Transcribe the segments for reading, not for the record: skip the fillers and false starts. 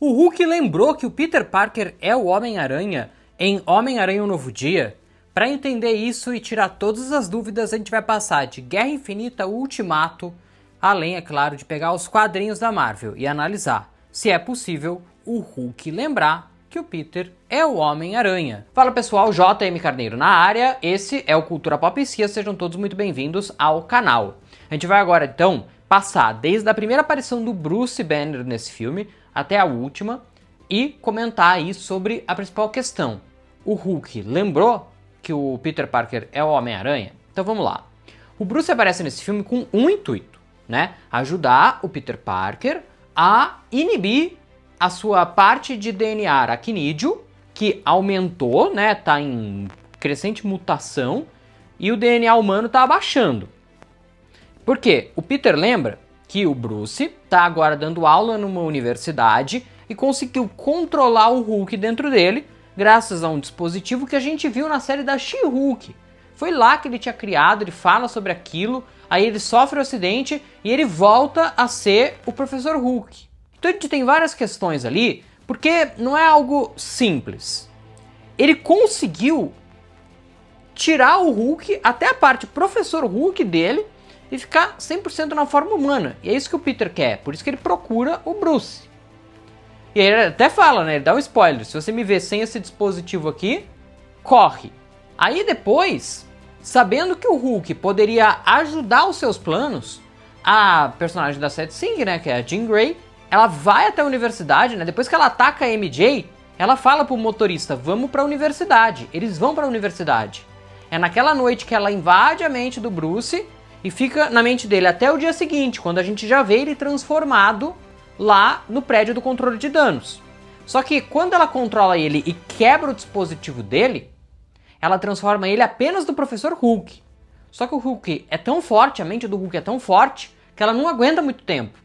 O Hulk lembrou que o Peter Parker é o Homem-Aranha em Homem-Aranha Um Novo Dia? Para entender isso e tirar todas as dúvidas, a gente vai passar de Guerra Infinita Ultimato, além, é claro, de pegar os quadrinhos da Marvel e analisar se é possível o Hulk lembrar que o Peter é o Homem-Aranha. Fala pessoal, JM Carneiro na área, esse é o Cultura Pop e Cia, sejam todos muito bem-vindos ao canal. A gente vai agora então passar desde a primeira aparição do Bruce Banner nesse filme até a última e comentar aí sobre a principal questão. O Hulk lembrou que o Peter Parker é o Homem-Aranha? Então vamos lá. O Bruce aparece nesse filme com um intuito, né? Ajudar o Peter Parker a inibir a sua parte de DNA aracnídeo, que aumentou, né? Tá em crescente mutação e o DNA humano tá abaixando. Por quê? O Peter lembra que o Bruce tá agora dando aula numa universidade e conseguiu controlar o Hulk dentro dele graças a um dispositivo que a gente viu na série da She-Hulk. Foi lá que ele tinha criado, ele fala sobre aquilo, aí ele sofre um acidente e ele volta a ser o Professor Hulk. Então a gente tem várias questões ali, porque não é algo simples. Ele conseguiu tirar o Hulk, até a parte Professor Hulk dele, e ficar 100% na forma humana. E é isso que o Peter quer, por isso que ele procura o Bruce. E aí ele até fala, né, ele dá um spoiler, se você me ver sem esse dispositivo aqui, corre. Aí depois, sabendo que o Hulk poderia ajudar os seus planos, a personagem da Seth Singh, né, que é a Jean Grey, ela vai até a universidade, né, depois que ela ataca a MJ, ela fala pro motorista, vamos pra universidade. Eles vão pra universidade. É naquela noite que ela invade a mente do Bruce e fica na mente dele até o dia seguinte, quando a gente já vê ele transformado lá no prédio do controle de danos. Só que quando ela controla ele e quebra o dispositivo dele, ela transforma ele apenas do Professor Hulk. Só que o Hulk é tão forte, a mente do Hulk é tão forte, que ela não aguenta muito tempo.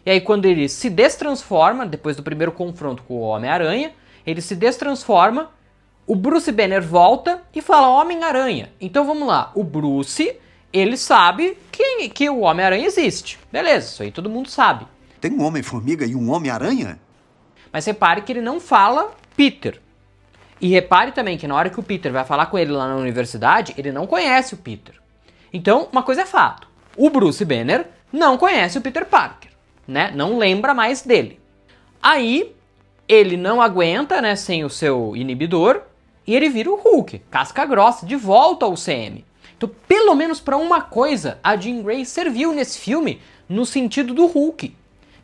E aí quando ele se destransforma, depois do primeiro confronto com o Homem-Aranha, ele se destransforma, o Bruce Banner volta e fala Homem-Aranha. Então vamos lá, o Bruce, ele sabe que o Homem-Aranha existe. Beleza, isso aí todo mundo sabe. Tem um Homem-Formiga e um Homem-Aranha? Mas repare que ele não fala Peter. E repare também que na hora que o Peter vai falar com ele lá na universidade, ele não conhece o Peter. Então, uma coisa é fato. O Bruce Banner não conhece o Peter Parker, né? Não lembra mais dele. Aí, ele não aguenta, né, sem o seu inibidor, e ele vira o Hulk, casca grossa, de volta ao CM. Então, pelo menos para uma coisa, a Jean Grey serviu nesse filme no sentido do Hulk,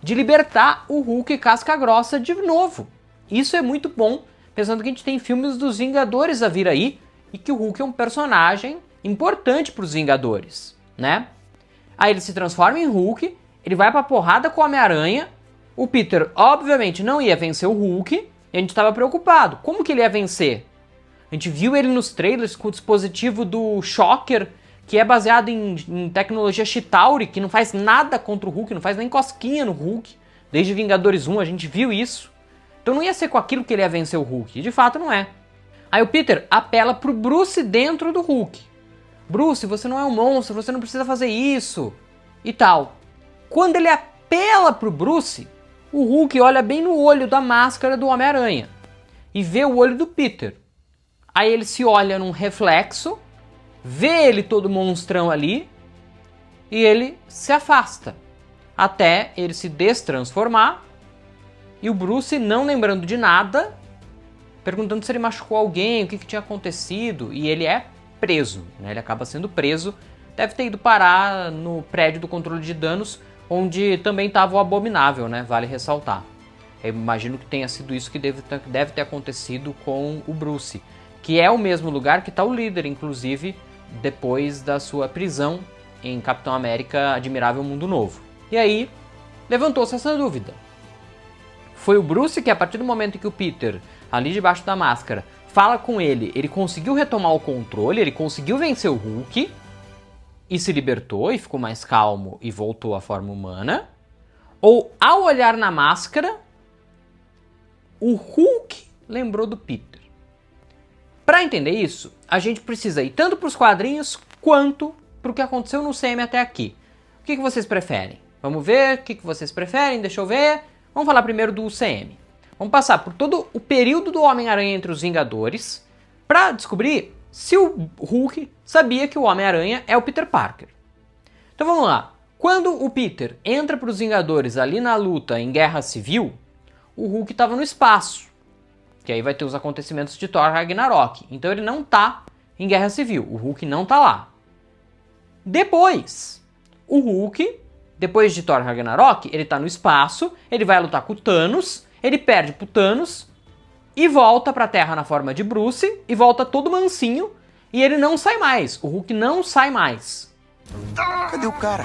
de libertar o Hulk casca grossa de novo. Isso é muito bom, pensando que a gente tem filmes dos Vingadores a vir aí, e que o Hulk é um personagem importante para os Vingadores, né? Aí ele se transforma em Hulk, ele vai pra porrada com o Homem-Aranha, o Peter obviamente não ia vencer o Hulk, e a gente estava preocupado. Como que ele ia vencer? A gente viu ele nos trailers com o dispositivo do Shocker, que é baseado em tecnologia Chitauri, que não faz nada contra o Hulk, não faz nem cosquinha no Hulk. Desde Vingadores 1 a gente viu isso. Então não ia ser com aquilo que ele ia vencer o Hulk, e de fato não é. Aí o Peter apela pro Bruce dentro do Hulk. Bruce, você não é um monstro, você não precisa fazer isso, e tal. Quando ele apela pro Bruce, o Hulk olha bem no olho da máscara do Homem-Aranha e vê o olho do Peter. Aí ele se olha num reflexo, vê ele todo monstrão ali e ele se afasta até ele se destransformar e o Bruce, não lembrando de nada, perguntando se ele machucou alguém, o que tinha acontecido, e ele é preso, né? Ele acaba sendo preso, deve ter ido parar no prédio do controle de danos, onde também estava o Abominável, né? Vale ressaltar. Eu imagino que tenha sido isso que deve ter acontecido com o Bruce, que é o mesmo lugar que está o líder, inclusive, depois da sua prisão em Capitão América Admirável Mundo Novo. E aí, levantou-se essa dúvida. Foi o Bruce que, a partir do momento em que o Peter, ali debaixo da máscara, fala com ele, ele conseguiu retomar o controle, ele conseguiu vencer o Hulk, e se libertou, e ficou mais calmo, e voltou à forma humana? Ou, ao olhar na máscara, o Hulk lembrou do Peter? Para entender isso, a gente precisa ir tanto para os quadrinhos quanto para o que aconteceu no CM até aqui. O que vocês preferem? Vamos ver o que vocês preferem, deixa eu ver. Vamos falar primeiro do CM. Vamos passar por todo o período do Homem-Aranha entre os Vingadores para descobrir se o Hulk sabia que o Homem-Aranha é o Peter Parker. Então vamos lá. Quando o Peter entra para os Vingadores ali na luta em Guerra Civil, o Hulk estava no espaço. Que aí vai ter os acontecimentos de Thor Ragnarok. Então ele não tá em Guerra Civil. O Hulk não tá lá. Depois, o Hulk, depois de Thor Ragnarok, ele tá no espaço, ele vai lutar com o Thanos, ele perde pro Thanos e volta pra Terra na forma de Bruce e volta todo mansinho e ele não sai mais. O Hulk não sai mais. Cadê o cara?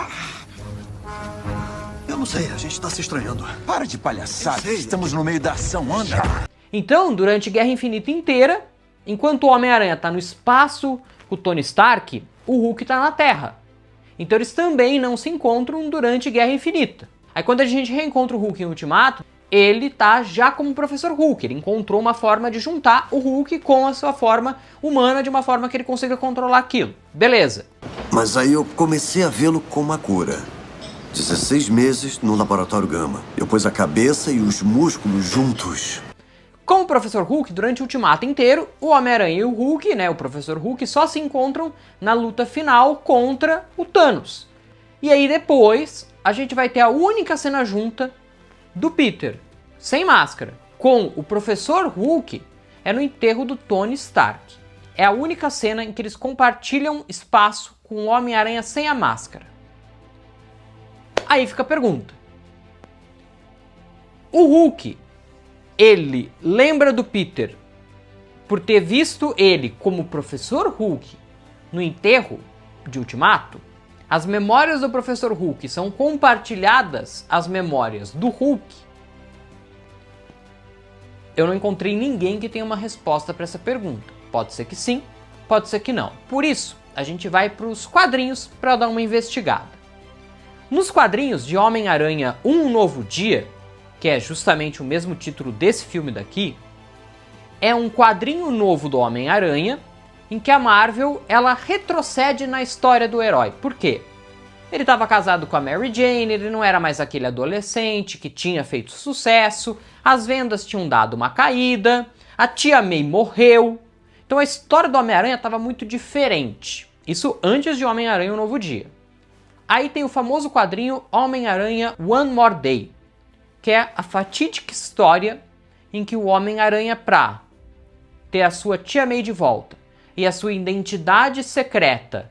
Eu não sei, a gente tá se estranhando. Para de palhaçada, estamos no meio da ação, anda. Então, durante Guerra Infinita inteira, enquanto o Homem-Aranha tá no espaço com o Tony Stark, o Hulk tá na Terra. Então eles também não se encontram durante Guerra Infinita. Aí quando a gente reencontra o Hulk em Ultimato, ele tá já como o Professor Hulk. Ele encontrou uma forma de juntar o Hulk com a sua forma humana de uma forma que ele consiga controlar aquilo. Beleza. Mas aí eu comecei a vê-lo como a cura. 16 meses no Laboratório Gama. Eu pus a cabeça e os músculos juntos. Com o Professor Hulk, durante o Ultimato inteiro, o Homem-Aranha e o Hulk, né, o Professor Hulk, só se encontram na luta final contra o Thanos. E aí depois, a gente vai ter a única cena junta do Peter, sem máscara, com o Professor Hulk, é no enterro do Tony Stark. É a única cena em que eles compartilham espaço com o Homem-Aranha sem a máscara. Aí fica a pergunta. O Hulk, ele lembra do Peter por ter visto ele como Professor Hulk no enterro de Ultimato? As memórias do Professor Hulk são compartilhadas às memórias do Hulk? Eu não encontrei ninguém que tenha uma resposta para essa pergunta. Pode ser que sim, pode ser que não. Por isso, a gente vai para os quadrinhos para dar uma investigada. Nos quadrinhos de Homem-Aranha Um Novo Dia, que é justamente o mesmo título desse filme daqui, é um quadrinho novo do Homem-Aranha em que a Marvel ela retrocede na história do herói. Por quê? Ele estava casado com a Mary Jane, ele não era mais aquele adolescente que tinha feito sucesso, as vendas tinham dado uma caída, a tia May morreu. Então a história do Homem-Aranha estava muito diferente. Isso antes de Homem-Aranha Um Novo Dia. Aí tem o famoso quadrinho Homem-Aranha One More Day, que é a fatídica história em que o Homem-Aranha, pra ter a sua tia May de volta e a sua identidade secreta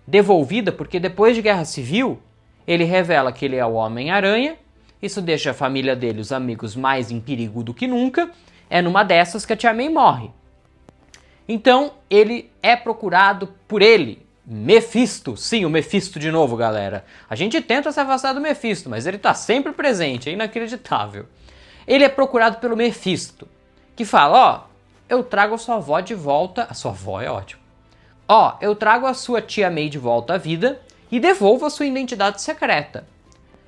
devolvida, porque depois de Guerra Civil, ele revela que ele é o Homem-Aranha, isso deixa a família dele, os amigos, mais em perigo do que nunca, é numa dessas que a tia May morre. Então, ele é procurado por ele, Mephisto. Sim, o Mephisto de novo, galera. A gente tenta se afastar do Mephisto, mas ele tá sempre presente, é inacreditável. Ele é procurado pelo Mephisto, que fala, eu trago a sua avó de volta... A sua avó é ótimo. Eu trago a sua tia May de volta à vida e devolvo a sua identidade secreta.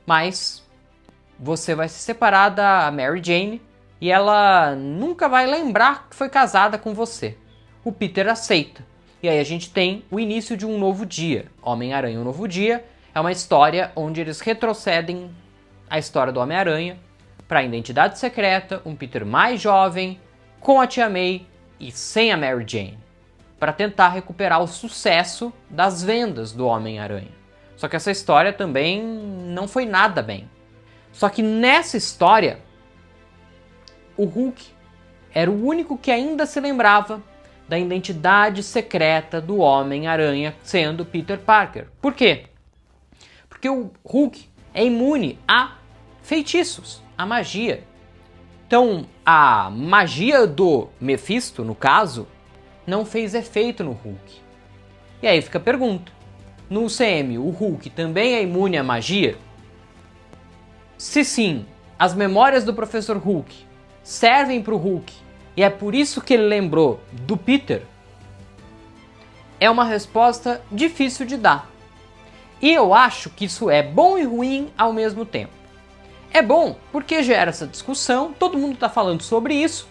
Mas você vai se separar da Mary Jane e ela nunca vai lembrar que foi casada com você. O Peter aceita. E aí a gente tem o início de Um Novo Dia. Homem-Aranha Um Novo Dia é uma história onde eles retrocedem a história do Homem-Aranha para a identidade secreta, um Peter mais jovem, com a tia May e sem a Mary Jane, para tentar recuperar o sucesso das vendas do Homem-Aranha. Só que essa história também não foi nada bem. Só que nessa história, o Hulk era o único que ainda se lembrava da identidade secreta do Homem-Aranha sendo Peter Parker. Por quê? Porque o Hulk é imune a feitiços, a magia. Então, a magia do Mephisto, no caso, não fez efeito no Hulk. E aí fica a pergunta. No UCM, o Hulk também é imune à magia? Se sim, as memórias do Professor Hulk servem para o Hulk e é por isso que ele lembrou do Peter? É uma resposta difícil de dar. E eu acho que isso é bom e ruim ao mesmo tempo. É bom porque gera essa discussão, todo mundo está falando sobre isso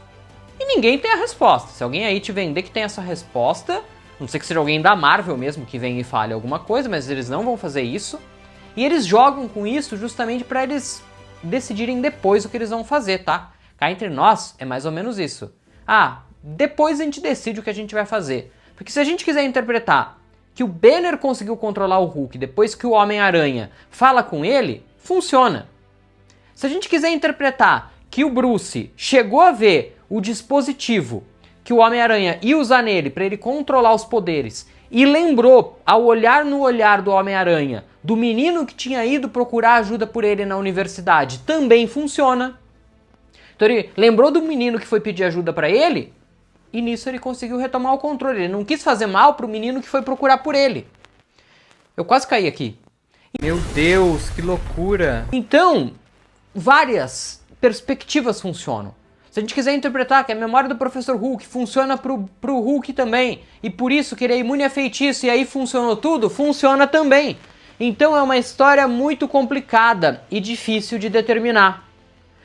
e ninguém tem a resposta. Se alguém aí te vender que tem essa resposta, não sei que seja alguém da Marvel mesmo que venha e fale alguma coisa, mas eles não vão fazer isso. E eles jogam com isso justamente para eles decidirem depois o que eles vão fazer, tá? Cá entre nós, é mais ou menos isso. Ah, depois a gente decide o que a gente vai fazer. Porque se a gente quiser interpretar que o Banner conseguiu controlar o Hulk depois que o Homem-Aranha fala com ele, funciona. Se a gente quiser interpretar que o Bruce chegou a ver o dispositivo que o Homem-Aranha ia usar nele para ele controlar os poderes e lembrou, ao olhar no olhar do Homem-Aranha, do menino que tinha ido procurar ajuda por ele na universidade, também funciona. Então ele lembrou do menino que foi pedir ajuda para ele e nisso ele conseguiu retomar o controle. Ele não quis fazer mal pro menino que foi procurar por ele. Eu quase caí aqui. Meu Deus, que loucura. Então, várias perspectivas funcionam. Se a gente quiser interpretar que a memória do Professor Hulk funciona pro Hulk também, e por isso que ele é imune a feitiço e aí funcionou tudo, funciona também. Então é uma história muito complicada e difícil de determinar.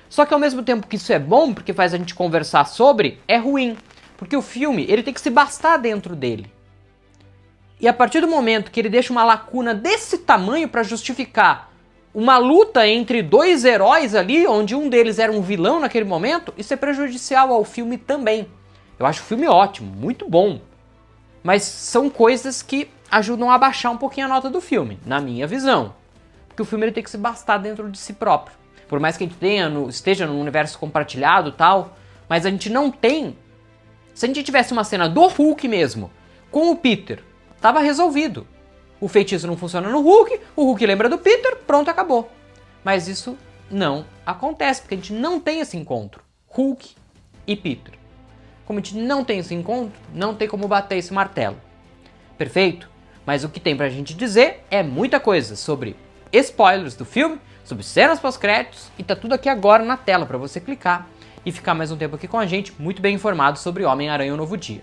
Só que ao mesmo tempo que isso é bom, porque faz a gente conversar sobre, é ruim. Porque o filme, ele tem que se bastar dentro dele. E a partir do momento que ele deixa uma lacuna desse tamanho para justificar uma luta entre dois heróis ali, onde um deles era um vilão naquele momento, isso é prejudicial ao filme também. Eu acho o filme ótimo, muito bom. Mas são coisas que ajudam a baixar um pouquinho a nota do filme, na minha visão. Porque o filme ele tem que se bastar dentro de si próprio. Por mais que a gente esteja num universo compartilhado e tal, mas a gente não tem. Se a gente tivesse uma cena do Hulk mesmo, com o Peter, tava resolvido. O feitiço não funciona no Hulk, o Hulk lembra do Peter, pronto, acabou. Mas isso não acontece, porque a gente não tem esse encontro. Hulk e Peter. Como a gente não tem esse encontro, não tem como bater esse martelo. Perfeito? Mas o que tem pra gente dizer é muita coisa sobre spoilers do filme, sobre cenas pós-créditos, e tá tudo aqui agora na tela pra você clicar e ficar mais um tempo aqui com a gente, muito bem informado sobre Homem-Aranha: O Novo Dia.